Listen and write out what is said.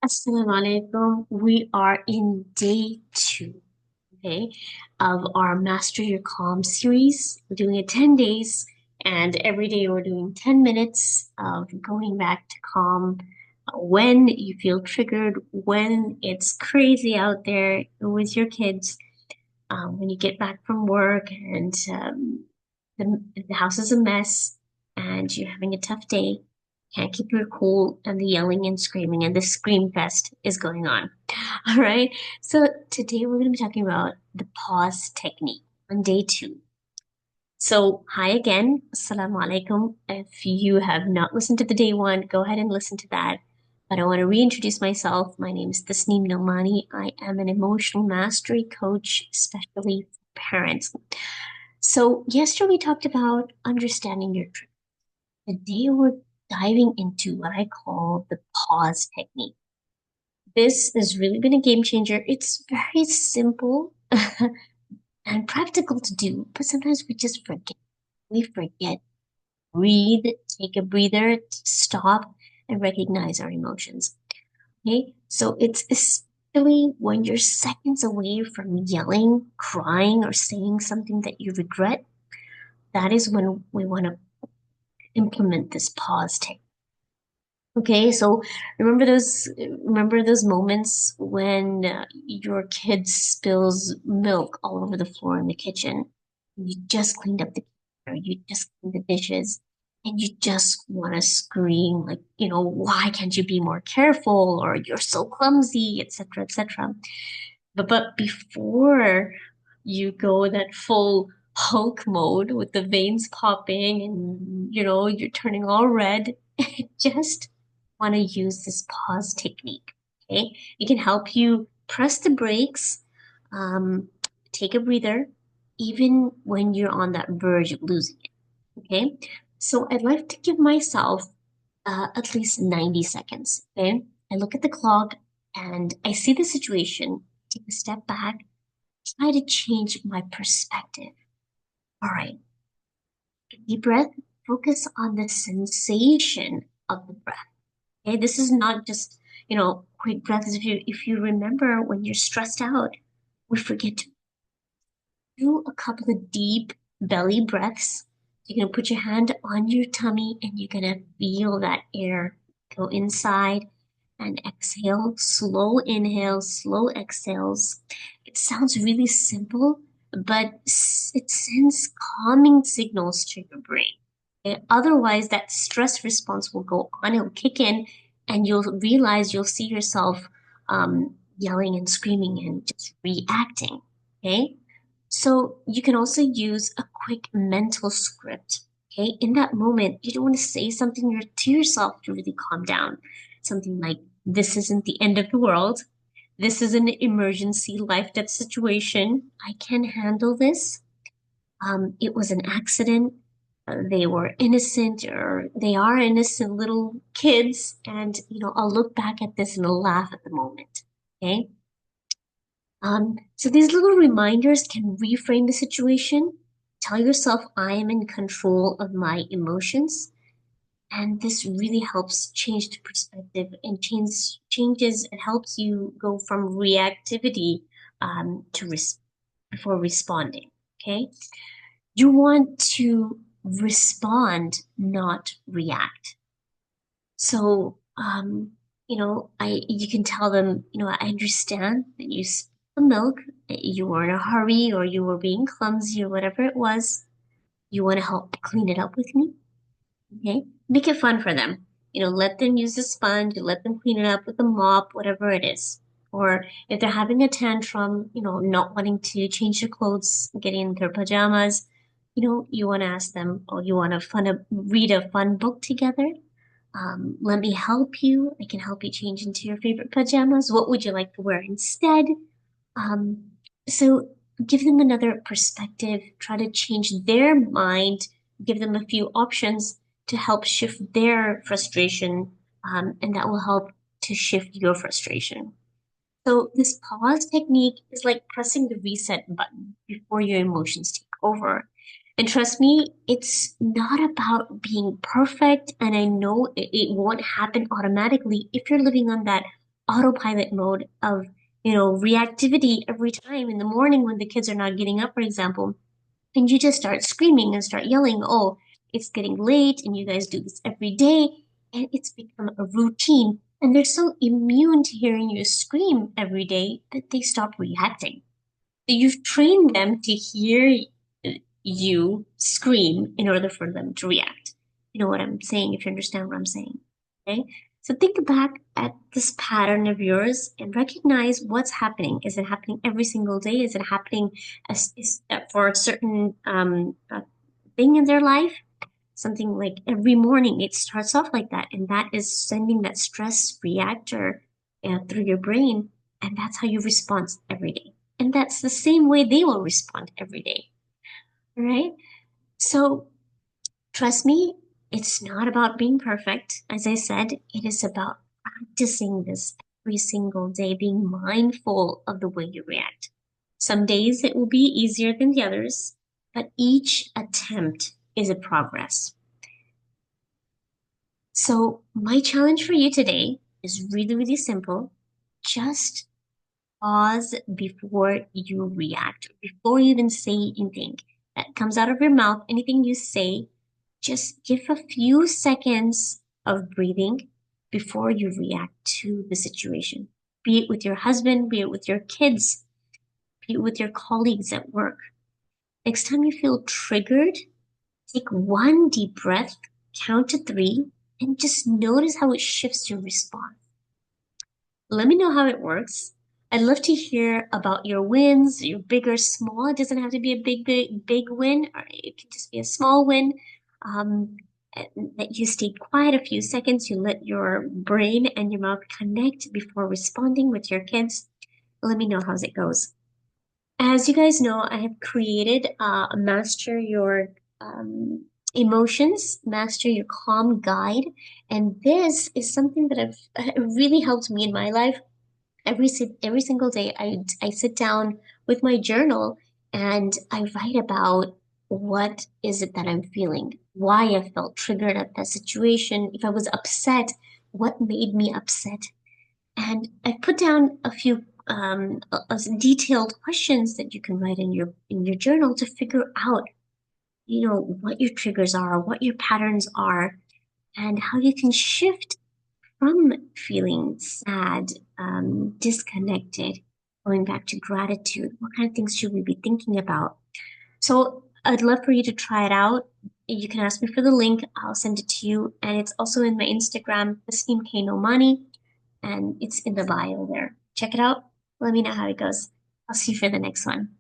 Assalamu alaikum. We are in day two, okay, of our Master Your Calm series. We're doing it 10 days, and every day we're doing 10 minutes of going back to calm when you feel triggered, when it's crazy out there with your kids, when you get back from work and the house is a mess and you're having a tough day, can't keep your cool, and the yelling and screaming and the scream fest is going on. All right. So today we're going to be talking about the pause technique on day two. So hi again. Assalamu alaikum. If you have not listened to the day one, go ahead and listen to that. But I want to reintroduce myself. My name is Tasneem Nomani. I am an emotional mastery coach, especially for parents. So yesterday we talked about understanding your truth. Today we're diving into what I call the pause technique. This has really been a game changer. It's very simple and practical to do, but sometimes we just forget. We forget. Breathe, take a breather, stop, and recognize our emotions. Okay, so it's especially when you're seconds away from yelling, crying, or saying something that you regret. That is when we want to implement this pause technique. Okay, so remember those moments when your kid spills milk all over the floor in the kitchen. You just cleaned up the kitchen, or you just cleaned the dishes, and you just want to scream like, why can't you be more careful? Or you're so clumsy, etc., etc. But before you go that full Hulk mode with the veins popping and you're turning all red, just want to use this pause technique. Okay, it can help you press the brakes, um, take a breather, even when you're on that verge of losing it. Okay, so I'd like to give myself at least 90 seconds. Okay, I look at the clock and I see the situation, take a step back, try to change my perspective. All right, deep breath, focus on the sensation of the breath. Okay, this is not just, quick breaths. If you remember when you're stressed out, we forget to do a couple of deep belly breaths. You're gonna put your hand on your tummy and you're gonna feel that air go inside and exhale. Slow inhale, slow exhales. It sounds really simple, but it sends calming signals to your brain. Okay? Otherwise, that stress response will go on, it'll kick in, and you'll see yourself yelling and screaming and just reacting. Okay. So you can also use a quick mental script. Okay. In that moment, you don't want to say something to yourself to really calm down. Something like, this isn't the end of the world. This is an emergency life death situation. I can handle this. It was an accident. They were innocent, or they are innocent little kids. And, I'll look back at this and I'll laugh at the moment. Okay. So these little reminders can reframe the situation. Tell yourself, I am in control of my emotions. And this really helps change the perspective and changes. It helps you go from reactivity to before responding. Okay, you want to respond, not react. So, you can tell them, I understand that you spilled the milk, that you were in a hurry or you were being clumsy or whatever it was. You want to help clean it up with me? Okay. Make it fun for them. Let them use the sponge, let them clean it up with a mop, whatever it is. Or if they're having a tantrum, not wanting to change their clothes, getting in their pajamas, you want to ask them, or you want to read a fun book together. Let me help you. I can help you change into your favorite pajamas. What would you like to wear instead? Um, so give them another perspective, try to change their mind, give them a few options to help shift their frustration, and that will help to shift your frustration. So this pause technique is like pressing the reset button before your emotions take over. And trust me, it's not about being perfect. And I know it won't happen automatically if you're living on that autopilot mode of, reactivity every time in the morning when the kids are not getting up, for example, and you just start screaming and start yelling, oh, it's getting late, and you guys do this every day, and it's become a routine. And they're so immune to hearing you scream every day that they stop reacting. You've trained them to hear you scream in order for them to react. You know what I'm saying, if you understand what I'm saying. Okay? So think back at this pattern of yours and recognize what's happening. Is it happening every single day? Is it happening for a certain thing in their life? Something like every morning it starts off like that, and that is sending that stress reactor through your brain, and that's how you respond every day. And that's the same way they will respond every day. All right? So trust me, it's not about being perfect. As I said, it is about practicing this every single day, being mindful of the way you react. Some days it will be easier than the others, but each attempt is a progress. So, my challenge for you today is really, really simple. Just pause before you react, before you even say anything that comes out of your mouth, anything you say, just give a few seconds of breathing before you react to the situation. Be it with your husband, be it with your kids, be it with your colleagues at work. Next time you feel triggered, take one deep breath, count to three, and just notice how it shifts your response. Let me know how it works. I'd love to hear about your wins, your big or small. It doesn't have to be a big win, or it can just be a small win. Um, that you stayed quiet a few seconds, you let your brain and your mouth connect before responding with your kids. Let me know how it goes. As you guys know, I have created a Master Your Emotions, Master Your Calm guide. And this is something that have really helped me in my life. Every single day, I sit down with my journal and I write about what is it that I'm feeling, why I felt triggered at that situation, if I was upset, what made me upset, and I put down a few detailed questions that you can write in your journal to figure out, what your triggers are, what your patterns are, and how you can shift from feeling sad, disconnected, going back to gratitude. What kind of things should we be thinking about? So I'd love for you to try it out. You can ask me for the link. I'll send it to you, and it's also in my Instagram, Tasneem K No Money, and it's in the bio there. Check it out. Let me know how it goes. I'll see you for the next one.